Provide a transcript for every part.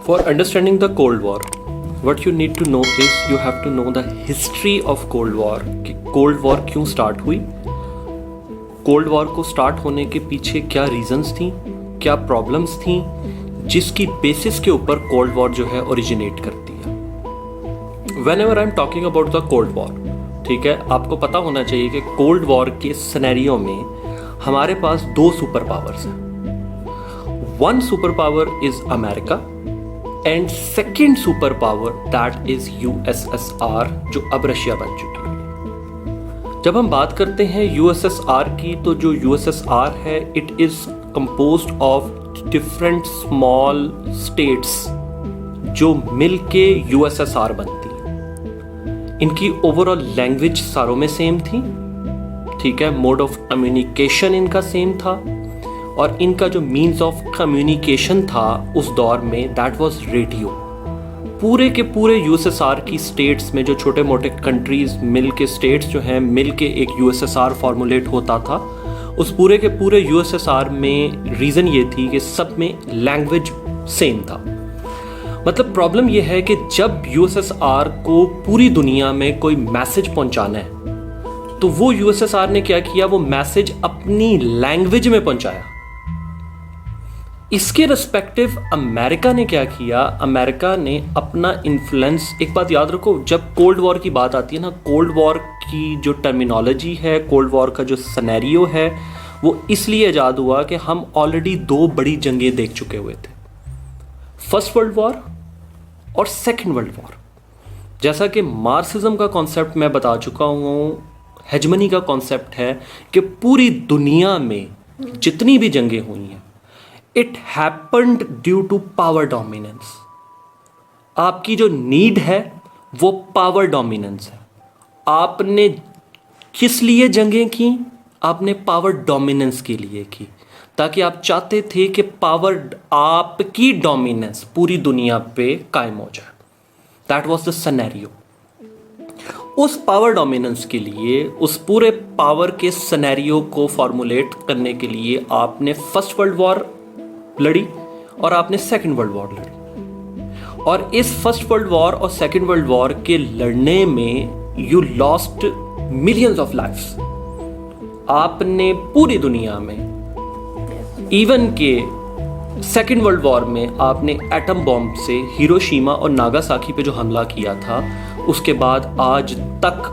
For understanding the Cold War, what you need to know is you have to know the history of Cold War. कि Cold War क्यों start हुई, Cold War को start होने के पीछे क्या reasons थी, क्या प्रॉब्लम्स थी, जिसकी बेसिस के ऊपर Cold War जो है ओरिजिनेट करती है. Whenever I'm talking about the Cold War, ठीक है, आपको पता होना चाहिए कि Cold War के सिनेरियो में हमारे पास दो सुपर पावर्स हैं. One superpower is America and second superpower that is USSR जो अब रशिया बन चुकी है. जब हम बात करते हैं USSR की, तो जो USSR है it is composed of different small states जो मिलके USSR बनती है. इनकी ओवरऑल लैंग्वेज सारों में सेम थी, ठीक है, मोड ऑफ कम्युनिकेशन इनका सेम था, और इनका जो मीन्स ऑफ कम्युनिकेशन था उस दौर में दैट वाज रेडियो. पूरे के पूरे यूएसएसआर की स्टेट्स में जो छोटे मोटे कंट्रीज मिल के स्टेट्स जो हैं मिल के एक यूएसएसआर फॉर्मुलेट होता था, उस पूरे के पूरे यूएसएसआर में रीज़न ये थी कि सब में लैंग्वेज सेम था. मतलब प्रॉब्लम ये है कि जब यूएसएसआर को पूरी दुनिया में कोई मैसेज पहुंचाना है तो वो यूएसएसआर ने क्या किया, वो मैसेज अपनी लैंग्वेज में पहुंचाया. इसके रिस्पेक्टिव अमेरिका ने क्या किया, अमेरिका ने अपना इन्फ्लुएंस, एक बात याद रखो, जब कोल्ड वॉर की बात आती है ना, कोल्ड वॉर की जो टर्मिनोलॉजी है, कोल्ड वॉर का जो सिनेरियो है, वो इसलिए ईजाद हुआ कि हम ऑलरेडी दो बड़ी जंगें देख चुके हुए थे, फर्स्ट वर्ल्ड वॉर और सेकेंड वर्ल्ड वॉर. जैसा कि मार्क्सिज्म का कॉन्सेप्ट मैं बता चुका हूँ, हेजमनी का कॉन्सेप्ट है कि पूरी दुनिया में जितनी भी जंगें हुई हैं it happened due to power dominance. आपकी जो नीड है वो पावर डोमिनेंस है. आपने किस लिए जंगें की, आपने पावर डोमिनेंस के लिए की, ताकि आप चाहते थे कि पावर, आपकी डोमिनेंस पूरी दुनिया पे कायम हो जाए. That was the scenario. उस पावर डोमिनेंस के लिए, उस पूरे पावर के सिनेरियो को फॉर्मुलेट करने के लिए आपने फर्स्ट वर्ल्ड वॉर लड़ी और आपने सेकेंड वर्ल्ड वॉर लड़ी. और इस फर्स्ट वर्ल्ड वॉर और सेकेंड वर्ल्ड वॉर के लड़ने में you lost millions of lifes. आपने पूरी दुनिया में, इवन के सेकेंड वर्ल्ड वॉर में आपने एटम बॉम्ब से हिरोशिमा और नागासाकी पे जो हमला किया था, उसके बाद आज तक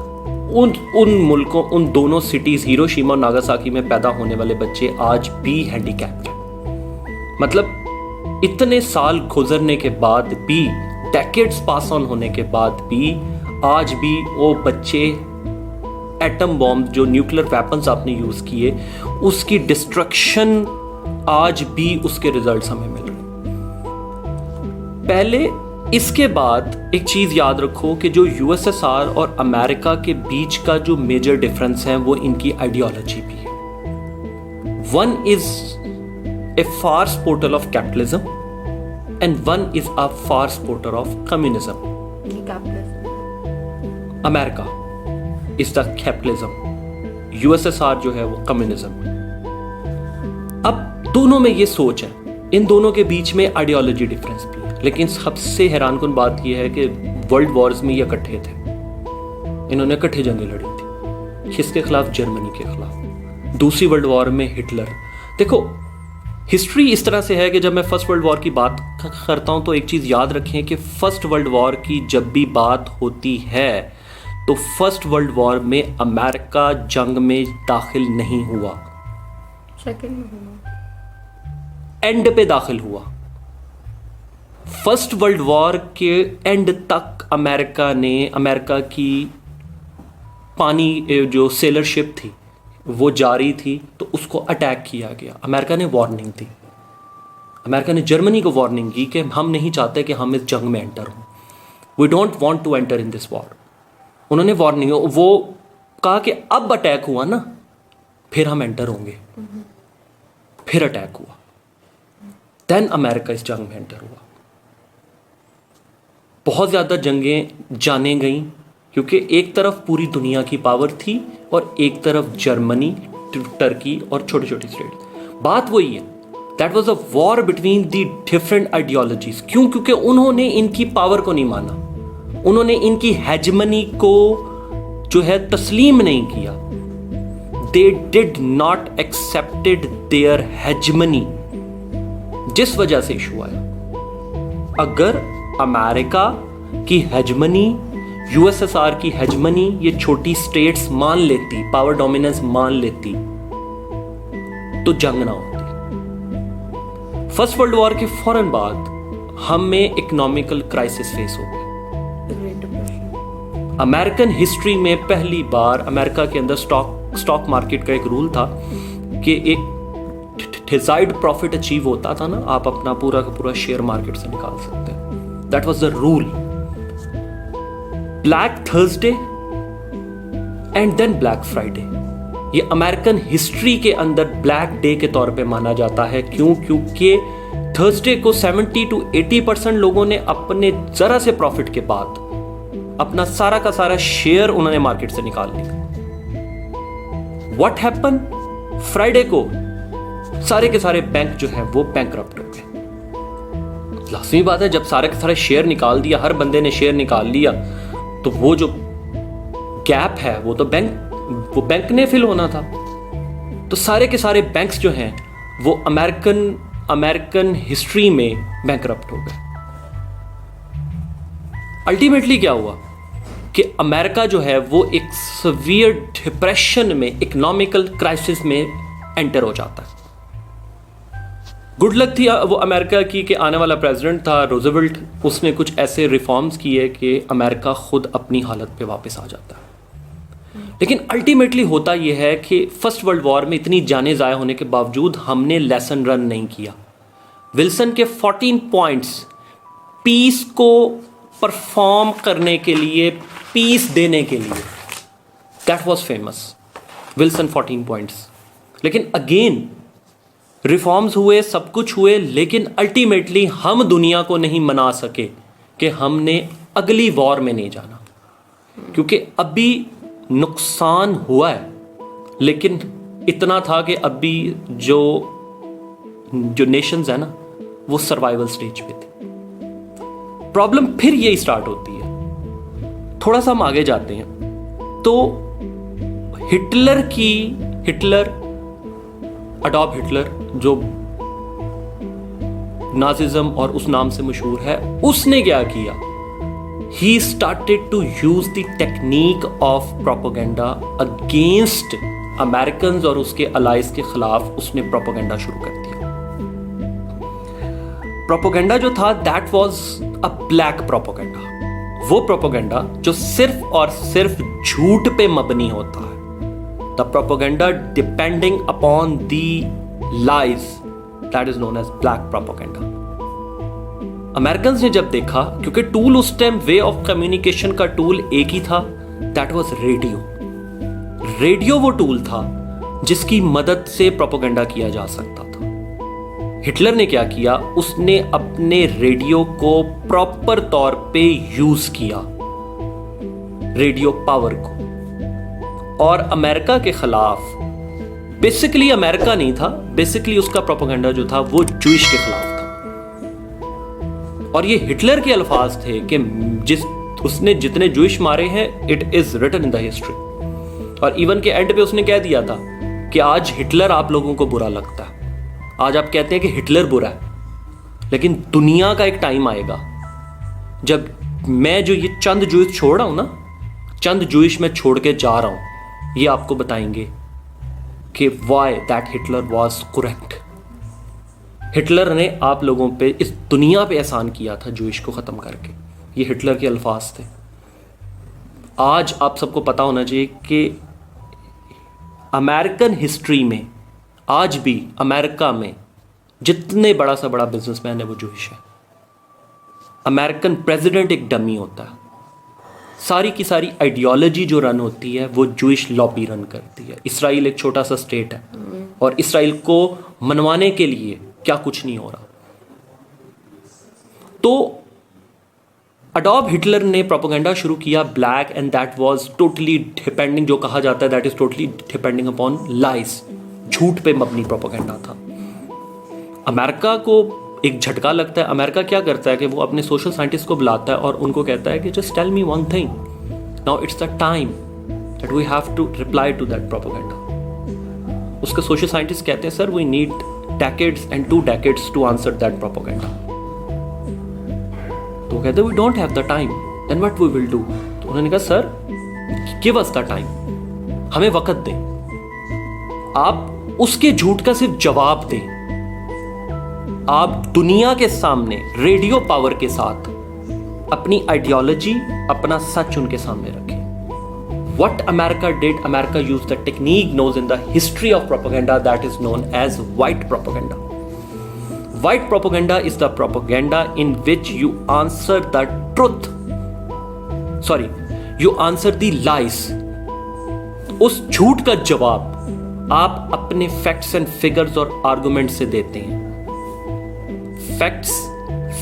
उन मुल्कों, उन दोनों सिटीज हिरोशिमा और नागासाकी में पैदा होने वाले बच्चे आज भी हैंडीकैप्ड हैं. मतलब इतने साल गुजरने के बाद भी, डेकेड्स पास ऑन होने के बाद भी, आज भी वो बच्चे एटम बॉम्ब, जो न्यूक्लियर वेपन्स आपने यूज किए, उसकी डिस्ट्रक्शन आज भी उसके रिजल्ट्स हमें मिल रहे. पहले इसके बाद एक चीज याद रखो कि जो यूएसएसआर और अमेरिका के बीच का जो मेजर डिफरेंस है वो इनकी आइडियोलॉजी भी है. One is a far supporter of capitalism and one is a far supporter of communism. America is the capitalism, USSR जो है वो communism. अब दोनों में ये सोच है, इन दोनों के बीच में आइडियोलॉजी डिफरेंस भी है, लेकिन सबसे हैरानकुन बात यह है कि वर्ल्ड वॉर्स में ये इकट्ठे थे. इन्होंने इकट्ठे जंगें लड़ी थी. किसके खिलाफ? जर्मनी के खिलाफ. दूसरी वर्ल्ड वॉर में हिटलर. देखो, हिस्ट्री इस तरह से है कि जब मैं फर्स्ट वर्ल्ड वॉर की बात करता हूं तो एक चीज़ याद रखें कि फर्स्ट वर्ल्ड वॉर की जब भी बात होती है तो फर्स्ट वर्ल्ड वॉर में अमेरिका जंग में दाखिल नहीं हुआ, सेकंड में हुआ, एंड पे दाखिल हुआ. फर्स्ट वर्ल्ड वॉर के एंड तक अमेरिका की पानी जो सेलर शिप थी वो जारी थी, तो उसको अटैक किया गया. अमेरिका ने वार्निंग दी, अमेरिका ने जर्मनी को वार्निंग की कि हम नहीं चाहते कि हम इस जंग में एंटर हों, we don't want to enter in this war. उन्होंने वार्निंग, वो कहा कि अब अटैक हुआ ना फिर हम एंटर होंगे. फिर अटैक हुआ, देन अमेरिका इस जंग में एंटर हुआ. बहुत ज़्यादा जंगें जाने गईं क्योंकि एक तरफ पूरी दुनिया की पावर थी और एक तरफ जर्मनी, टर्की और छोटी छोटी स्टेट. बात वही है that was a war between the different ideologies. क्यों? क्योंकि उन्होंने इनकी पावर को नहीं माना, उन्होंने इनकी हेजमनी को जो है तस्लीम नहीं किया। They did not accepted their hegemony, जिस वजह से इशू आया। अगर अमेरिका की हेजमनी, यूएसएसआर की हेजमनी ये छोटी स्टेट्स मान लेती, पावर डोमिनेंस मान लेती, तो जंग ना होती। फर्स्ट वर्ल्ड वॉर के फौरन बाद हमें इकोनॉमिकल क्राइसिस फेस हो गया। अमेरिकन हिस्ट्री में पहली बार अमेरिका के अंदर स्टॉक मार्केट का एक रूल था कि एक डिजायर्ड प्रॉफिट अचीव होता था ना, आप अपना पूरा का पूरा शेयर मार्केट से निकाल सकते हैं। That was the rule. Black Thursday and then black Friday, ये अमेरिकन हिस्ट्री के अंदर ब्लैक डे के तौर पे माना जाता है। क्यों? क्योंकि थर्सडे को 70 to 80% लोगों ने अपने जरा से प्रॉफिट के बाद अपना सारा का सारा शेयर उन्होंने मार्केट से निकाल लिया। What happen? फ्राइडे को सारे के सारे बैंक जो है वो बैंकरप्ट हो गए। लाजमी बात है, जब सारे के सारे शेयर निकाल दिया, हर बंदे ने शेयर निकाल लिया, तो वो जो गैप है वो तो बैंक ने फिल होना था। तो सारे के सारे बैंक्स जो हैं वो अमेरिकन हिस्ट्री में बैंकरप्ट हो गए। अल्टीमेटली क्या हुआ कि अमेरिका जो है वो एक सीवियर डिप्रेशन में, इकोनॉमिकल क्राइसिस में एंटर हो जाता है। गुड लक थी वो अमेरिका की कि आने वाला प्रेसिडेंट था रूजवेल्ट, उसने कुछ ऐसे रिफॉर्म्स किए कि अमेरिका खुद अपनी हालत पे वापस आ जाता है। लेकिन अल्टीमेटली होता यह है कि फर्स्ट वर्ल्ड वॉर में इतनी जानें ज़ाया होने के बावजूद हमने लेसन रन नहीं किया। विल्सन के 14 पॉइंट्स पीस को परफॉर्म करने के लिए, पीस देने के लिए, that was famous, Wilson 14 points. लेकिन अगेन रिफॉर्म्स हुए, सब कुछ हुए, लेकिन अल्टीमेटली हम दुनिया को नहीं मना सके कि हमने अगली वॉर में नहीं जाना, क्योंकि अभी नुकसान हुआ है, लेकिन इतना था कि अभी जो नेशंस है ना वो सर्वाइवल स्टेज पे थी। प्रॉब्लम फिर यही स्टार्ट होती है। थोड़ा सा हम आगे जाते हैं तो अडॉल्फ हिटलर जो नाजिज्म और उस नाम से मशहूर है, उसने क्या किया? He started to use the technique of propaganda against American और उसके अलाइज के खिलाफ उसने प्रोपेगेंडा शुरू कर दिया। प्रोपेगेंडा जो था that was a black propaganda, वो प्रोपेगेंडा जो सिर्फ और सिर्फ झूठ पे मबनी होता है। The propaganda depending upon the lies, that is known as black propaganda. American ने जब देखा, क्योंकि टूल उस टाइम वे ऑफ कम्युनिकेशन का टूल एक ही था, दैट वाज रेडियो। रेडियो वो टूल था जिसकी मदद से प्रोपेगेंडा किया जा सकता था। हिटलर ने क्या किया? उसने अपने रेडियो को प्रॉपर तौर पे यूज किया, रेडियो पावर को, और अमेरिका के खिलाफ, बेसिकली अमेरिका नहीं था, बेसिकली उसका प्रोपेगेंडा जो था वो जूइश के खिलाफ था। और ये हिटलर के अल्फाज थे कि उसने जितने जूइश मारे हैं, it is written in the history. और इवन के एंड पे उसने कह दिया था कि आज हिटलर आप लोगों को बुरा लगता है, आज आप कहते हैं कि हिटलर बुरा है, लेकिन दुनिया का एक टाइम आएगा जब मैं जो ये चंद जूइश छोड़ रहा हूं ना, चंद जूइश मैं छोड़ के जा रहा हूं, ये आपको बताएंगे कि why that Hitler was correct. Hitler ने आप लोगों पे, इस दुनिया पे एहसान किया था जूइश को ख़त्म करके। ये हिटलर के अल्फाज थे। आज आप सबको पता होना चाहिए कि अमेरिकन हिस्ट्री में आज भी अमेरिका में जितने बड़ा सा बड़ा बिजनेसमैन है वो जूइश है। अमेरिकन प्रेसिडेंट एक डमी होता है। सारी की सारी आइडियोलॉजी जो रन होती है वो जूइश लॉबी रन करती है। इसराइल एक छोटा सा स्टेट है और इसराइल को मनवाने के लिए क्या कुछ नहीं हो रहा। तो अडॉल्फ हिटलर ने प्रोपेगेंडा शुरू किया black, and that was totally depending, जो कहा जाता है that is totally depending upon lies, झूठ पे मबनी प्रोपेगेंडा था। अमेरिका को एक झटका लगता है। अमेरिका क्या करता है कि वो अपने सोशल साइंटिस्ट को बुलाता है और उनको कहता है कि just tell me one thing, now it's the time that we have to reply to that propaganda. उसके सोशल साइंटिस्ट कहते हैं sir we need decades and 2 decades to answer that propaganda। तो वो कहते we don't have the time, then what we will do. तो उन्होंने कहा sir give us the time, हमें वक्त दें, आप उसके झूठ का सिर्फ जवाब दें, आप दुनिया के सामने रेडियो पावर के साथ अपनी आइडियोलॉजी, अपना सच उनके सामने रखें। What America did, America used the technique known in the history of propaganda that is known as white propaganda. White propaganda is the propaganda in which you answer the truth. You answer the lies. उस झूठ का जवाब आप अपने facts and figures और argument से देते हैं। फैक्ट्स,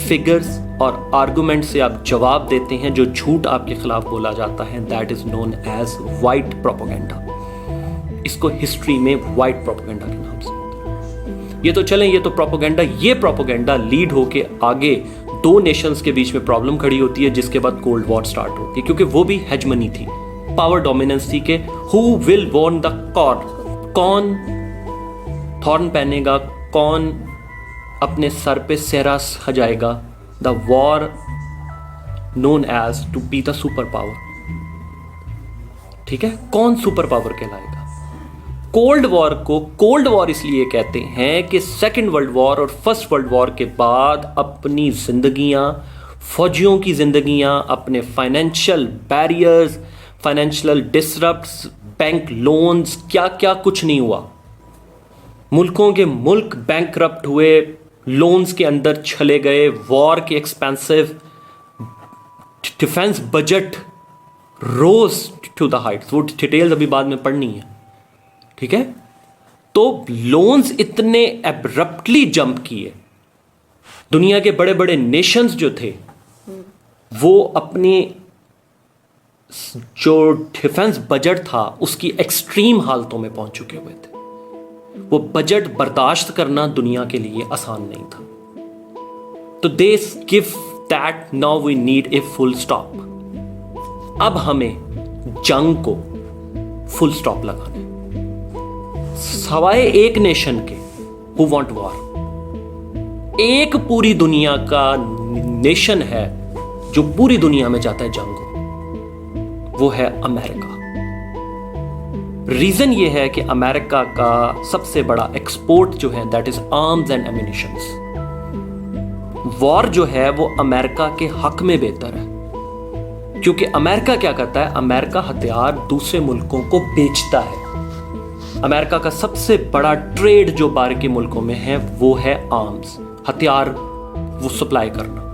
फिगर्स और आर्गुमेंट से आप जवाब देते हैं जो झूठ आपके खिलाफ बोला जाता है। That is known as white propaganda. इसको हिस्ट्री में वाइट प्रोपेगेंडा के नाम से। ये तो चलें, ये तो प्रोपेगेंडा, ये प्रोपेगेंडा लीड होके आगे 2 नेशंस के बीच में प्रॉब्लम खड़ी होती है, जिसके बाद कोल्ड वॉर स्टार्ट होती है, क्योंकि वो भी हेजमनी थी, पावर डोमिनेंस थी कि who will won the corn, कौन थॉर्न पहनेगा, कौन अपने सर पे सेहरा सजाएगा। The war known as to be the super power। ठीक है, कौन सुपर पावर कहलाएगा। कोल्ड वॉर को कोल्ड वॉर इसलिए कहते हैं कि सेकेंड वर्ल्ड वॉर और फर्स्ट वर्ल्ड वॉर के बाद अपनी जिंदगियां, फौजियों की जिंदगियां, अपने financial barriers, financial disrupts, bank loans, क्या क्या कुछ नहीं हुआ। मुल्कों के मुल्क बैंकरप्ट हुए, लोन्स के अंदर चले गए, वॉर के expensive, defence budget rose to the heights. वो डिटेल्स अभी बाद में पढ़नी है, ठीक है। तो लोन्स इतने एब्रप्टली जंप किए, दुनिया के बड़े बड़े नेशंस जो थे वो अपनी जो डिफेंस बजट था उसकी एक्सट्रीम हालतों में पहुंच चुके हुए थे। वो बजट बर्दाश्त करना दुनिया के लिए आसान नहीं था। तो they give that now we need a full stop. अब हमें जंग को फुल स्टॉप लगाना है। सवाए एक नेशन के हु वांट वॉर, एक पूरी दुनिया का नेशन है जो पूरी दुनिया में चाहता है जंग हो, वो है अमेरिका। रीजन ये है कि अमेरिका का सबसे बड़ा एक्सपोर्ट जो है that is arms and ammunitions. War जो है वो अमेरिका के हक में बेहतर है, क्योंकि अमेरिका क्या करता है, अमेरिका हथियार दूसरे मुल्कों को बेचता है। अमेरिका का सबसे बड़ा ट्रेड जो बाहर के मुल्कों में है वो है आर्म्स, हथियार वो सप्लाई करना।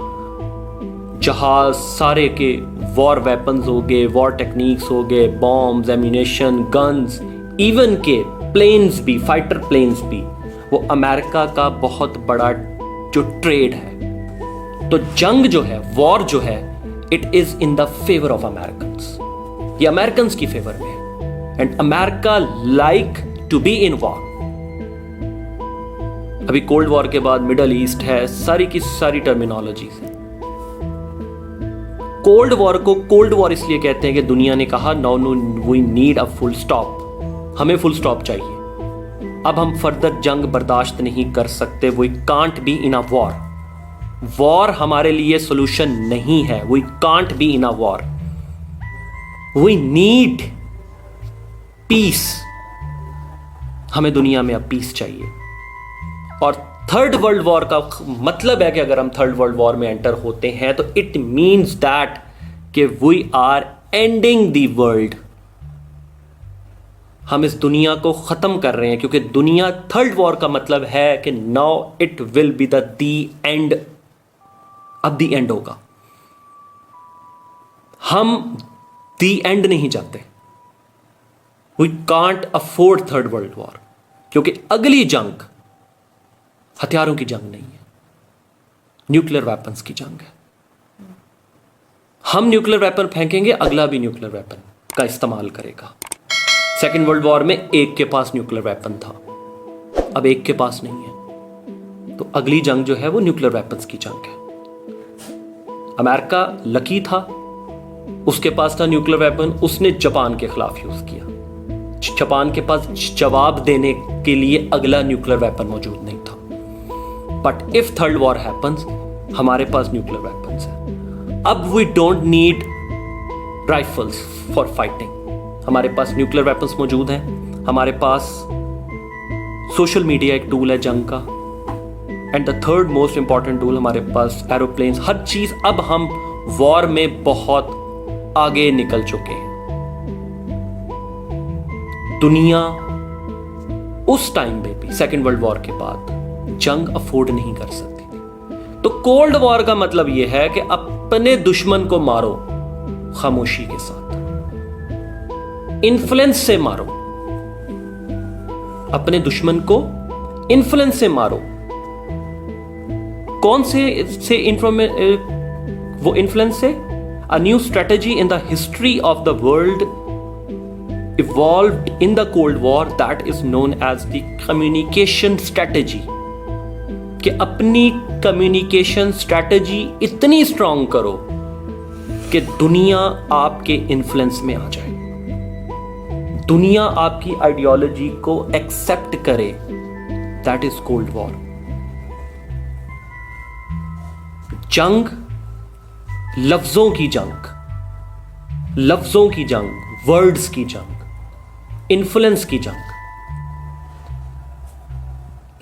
जहाज सारे के वॉर वेपन्स हो गए, वॉर टेक्निक्स हो गए, बॉम्ब्स, एम्यूनेशन, गन्स, इवन के प्लेन्स भी, फाइटर प्लेन्स भी, वो अमेरिका का बहुत बड़ा जो ट्रेड है। तो जंग जो है, वॉर जो है, it is in the favour of Americans. ये अमेरिकन्स की फेवर में है and America like to be in war. अभी कोल्ड वॉर के बाद मिडल ईस्ट है, सारी की सारी टर्मिनोलॉजी है। कोल्ड वॉर को कोल्ड वॉर इसलिए कहते हैं कि दुनिया ने कहा now we need a full stop, हमें फुल स्टॉप चाहिए। अब हम फर्दर जंग बर्दाश्त नहीं कर सकते। We can't be in a war. War हमारे लिए सोल्यूशन नहीं है। We can't be in a war. We need peace. हमें दुनिया में अब पीस चाहिए। और थर्ड वर्ल्ड वॉर का मतलब है कि अगर हम थर्ड वर्ल्ड वॉर में एंटर होते हैं तो इट मीन्स दैट कि we are ending the world. हम इस दुनिया को खत्म कर रहे हैं, क्योंकि दुनिया, थर्ड वॉर का मतलब है कि now it will be the end. अब द एंड होगा। हम द एंड नहीं चाहते। We can't afford third world war, क्योंकि अगली जंग हथियारों की जंग नहीं है, न्यूक्लियर वेपन्स की जंग है। हम न्यूक्लियर वेपन फेंकेंगे, अगला भी न्यूक्लियर वेपन का इस्तेमाल करेगा। सेकेंड वर्ल्ड वॉर में एक के पास न्यूक्लियर वेपन था, अब एक के पास नहीं है। तो अगली जंग जो है वो न्यूक्लियर वेपन्स की जंग है। अमेरिका लकी था, उसके पास था न्यूक्लियर वेपन, उसने जापान के खिलाफ यूज किया। जापान के पास जवाब देने के लिए अगला न्यूक्लियर वेपन मौजूद नहीं था। But if third war happens, हमारे पास न्यूक्लियर वेपन्स है। अब we don't need rifles for fighting, हमारे पास न्यूक्लियर वेपन्स मौजूद हैं, हमारे पास सोशल मीडिया एक टूल है जंग का, and the third most important tool हमारे पास एरोप्लेन्स। हर चीज, अब हम वॉर में बहुत आगे निकल चुके हैं। दुनिया उस टाइम पे भी सेकेंड वर्ल्ड वॉर के बाद जंग अफोर्ड नहीं कर सकती थी। तो कोल्ड वॉर का मतलब यह है कि अपने दुश्मन को मारो खामोशी के साथ, इन्फ्लुएंस से मारो, अपने दुश्मन को इन्फ्लुएंस से मारो। कौन से वो इन्फ्लुएंस से? A new strategy in the history of the world evolved in the Cold War that is known as the communication strategy. कि अपनी कम्युनिकेशन स्ट्रैटेजी इतनी स्ट्रांग करो कि दुनिया आपके इन्फ्लुएंस में आ जाए, दुनिया आपकी आइडियोलॉजी को एक्सेप्ट करे। That is cold war. जंग, लफ्जों की जंग, लफ्जों की जंग, वर्ड्स की जंग, इन्फ्लुएंस की जंग।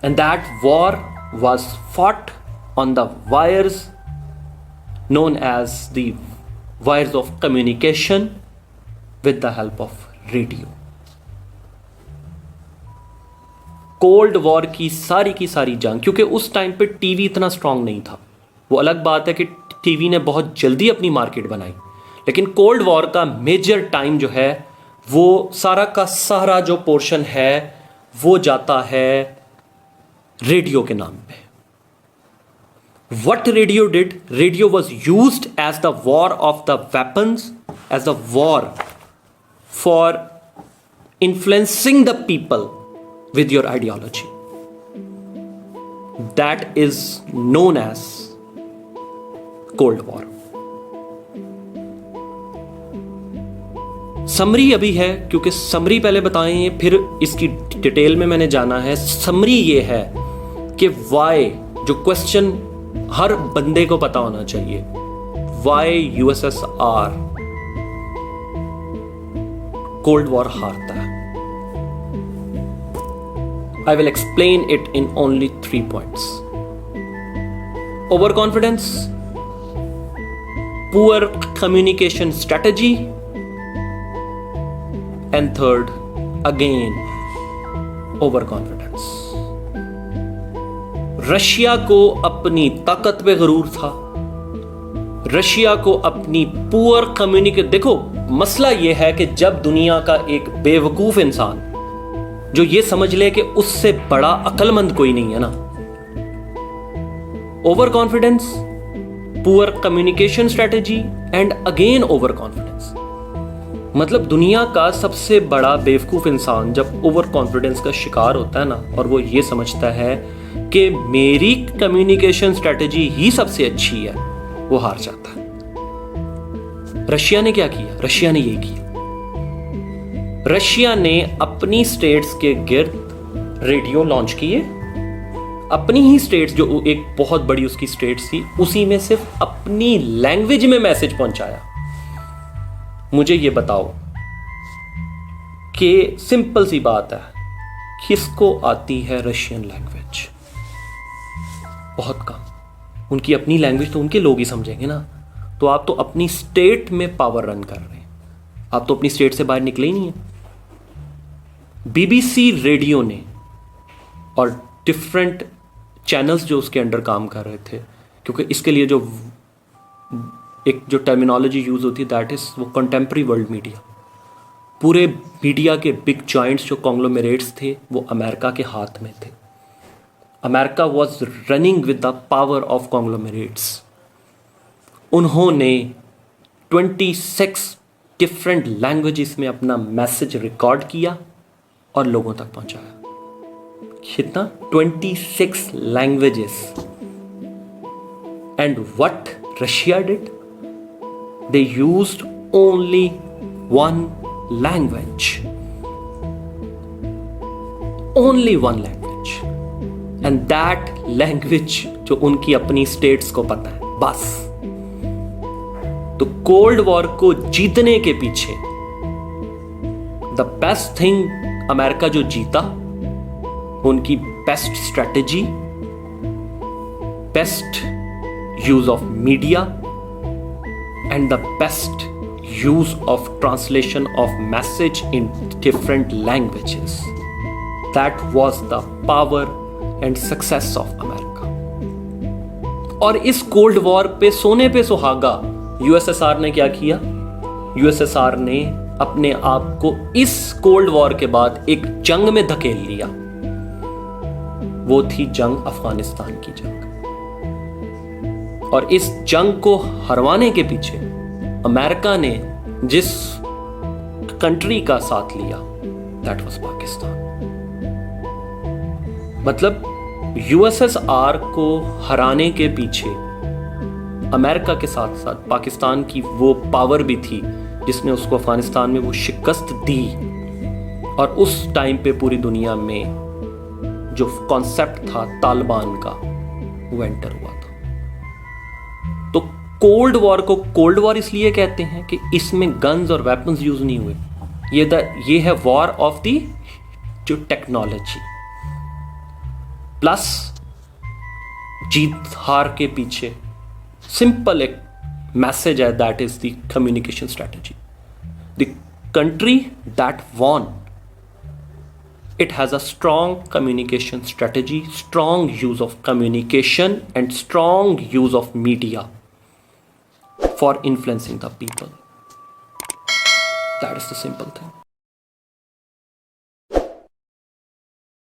And that war was fought on the wires known as the wires of communication with the help of radio. Cold war की सारी जंग, क्योंकि उस टाइम पे टीवी इतना स्ट्रांग नहीं था। वो अलग बात है कि टीवी ने बहुत जल्दी अपनी मार्केट बनाई, लेकिन कोल्ड वॉर का मेजर टाइम जो है वो सारा का सारा जो पोर्शन है वो जाता है रेडियो के नाम पे। What radio did? Radio was used as the war of the weapons, as a war for influencing the people with your ideology. That is known as Cold War. Summary अभी है, क्योंकि समरी पहले बताएं फिर इसकी डिटेल में मैंने जाना है। समरी ये है कि वाई, जो क्वेश्चन हर बंदे को पता होना चाहिए, वाई यूएसएसआर कोल्ड वॉर हारता है। I will explain it in only 3 points. Over confidence, poor communication strategy, and third again over confidence. Russia को अपनी ताकत पे गरूर था, रशिया को अपनी पुअर कम्युनिकेट। देखो मसला यह है कि जब दुनिया का एक बेवकूफ इंसान जो ये समझ ले कि उससे बड़ा अक्लमंद कोई नहीं है ना, over confidence, poor communication strategy and again over confidence, मतलब दुनिया का सबसे बड़ा बेवकूफ इंसान जब ओवर कॉन्फिडेंस का शिकार होता है ना, और वो ये समझता है कि मेरी कम्युनिकेशन स्ट्रेटेजी ही सबसे अच्छी है, वो हार जाता है। रशिया ने क्या किया? रशिया ने ये किया, रशिया ने अपनी स्टेट्स के गिर्द रेडियो लॉन्च किए। अपनी ही स्टेट्स, जो एक बहुत बड़ी उसकी स्टेट्स थी, उसी में सिर्फ अपनी लैंग्वेज में मैसेज पहुंचाया। मुझे ये बताओ कि सिंपल सी बात है, किसको आती है रशियन लैंग्वेज? बहुत कम। उनकी अपनी लैंग्वेज तो उनके लोग ही समझेंगे ना। तो आप तो अपनी स्टेट में पावर रन कर रहे हैं, आप तो अपनी स्टेट से बाहर निकले ही नहीं है। बीबीसी रेडियो ने और डिफरेंट चैनल्स जो उसके अंडर काम कर रहे थे, क्योंकि इसके लिए जो टर्मिनोलॉजी यूज होती है दैट इज वो कंटेम्प्रेरी वर्ल्ड मीडिया। पूरे मीडिया के बिग जॉइंट्स जो कॉन्ग्लोमेरेट्स थे वो अमेरिका के हाथ में थे। America was running with the power of conglomerates. उन्होंने 26 डिफरेंट लैंग्वेजेस में अपना मैसेज रिकॉर्ड किया और लोगों तक पहुंचाया। कितना 26 languages. And what Russia did? They used only one language. Only one language. And that language जो उनकी अपनी स्टेट्स को पता है, बस. तो कोल्ड वॉर को जीतने के पीछे द बेस्ट थिंग अमेरिका जो जीता, उनकी best strategy, best use of media and the best use of translation of message in different languages. That was the power and success of America. और इस cold war पे सोने पे सुहागा USSR ने क्या किया? यूएसएसआर ने अपने आप को इस कोल्ड वॉर के बाद एक जंग में धकेल लिया. वो थी जंग अफगानिस्तान की जंग. और इस जंग को हरवाने के पीछे अमेरिका ने जिस कंट्री का साथ लिया, दैट वाज पाकिस्तान. मतलब यूएसएसआर को हराने के पीछे अमेरिका के साथ साथ पाकिस्तान की वो पावर भी थी जिसने उसको अफगानिस्तान में वो शिकस्त दी. और उस टाइम पे पूरी दुनिया में जो कॉन्सेप्ट था तालिबान का, वो एंटर हुआ था. तो कोल्ड वॉर को कोल्ड वॉर इसलिए कहते हैं कि इसमें गन्स और वेपन्स यूज नहीं हुए. ये है वॉर ऑफ द जो टेक्नोलॉजी. प्लस जीत हार के पीछे सिंपल एक मैसेज है, that is the communication strategy. The country that won, it has a strong communication strategy, strong use of communication and strong use of media for influencing the people. That is the simple thing.